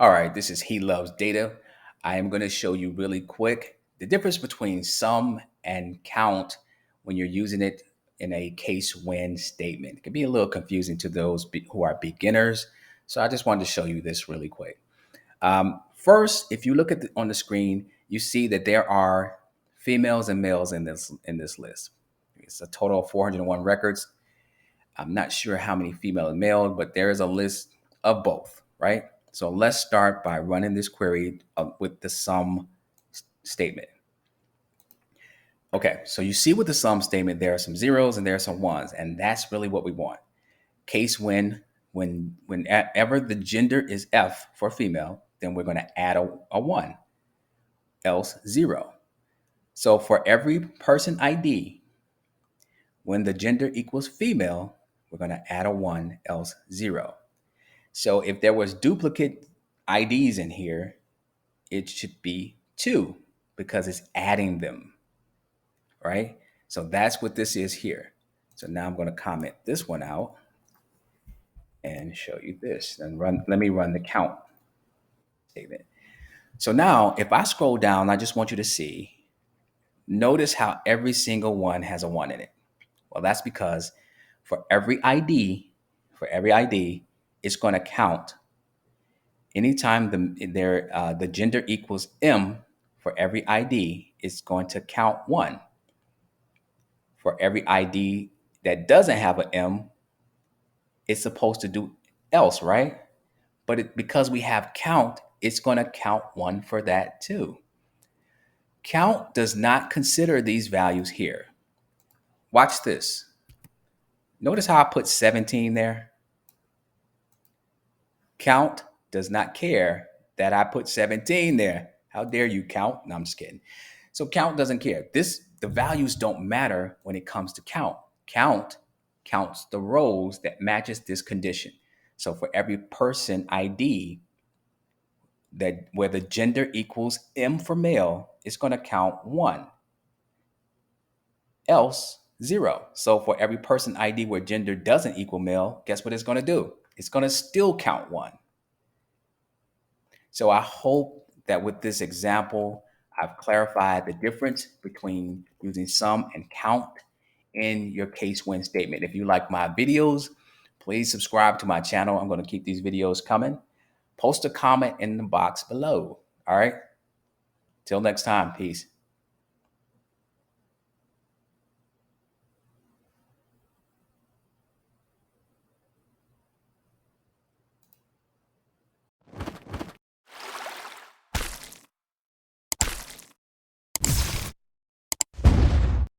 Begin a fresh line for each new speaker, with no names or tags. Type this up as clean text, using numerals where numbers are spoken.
All right, this is He Loves Data. I am going to show you really quick the difference between sum and count when you're using it in a case when statement. It can be a little confusing to those who are beginners. So I just wanted to show you this really quick. First, if you look at on the screen, you see that there are females and males in this list. It's a total of 401 records. I'm not sure how many female and male, but there is a list of both, right? So let's start by running this query with the sum statement. Okay, so you see with the sum statement, there are some zeros and there are some ones, and that's really what we want. Case whenever the gender is F for female, then we're going to add a 1, else 0. So for every person ID, when the gender equals female, we're going to add a 1, else 0. So if there was duplicate IDs in here, it should be 2 because it's adding them, right? So that's what this is here. So now I'm going to comment this one out and show you this. And let me run the count statement. So now if I scroll down, I just want you to see, notice how every single one has a 1 in it. Well, that's because for every ID, it's going to count. Anytime the gender equals M for every ID, it's going to count 1. For every ID that doesn't have an M, it's supposed to do else, right? But because we have count, it's going to count 1 for that too. Count does not consider these values here. Watch this. Notice how I put 17 there? Count does not care that I put 17 there. How dare you, count? No, I'm just kidding. So count doesn't care. The values don't matter when it comes to count. Count counts the rows that matches this condition. So for every person ID that where the gender equals M for male, it's going to count 1, else 0. So for every person ID where gender doesn't equal male, guess what it's going to do? It's going to still count 1. So I hope that with this example, I've clarified the difference between using sum and count in your case when statement. If you like my videos, please subscribe to my channel. I'm going to keep these videos coming. Post a comment in the box below. All right. Till next time. Peace.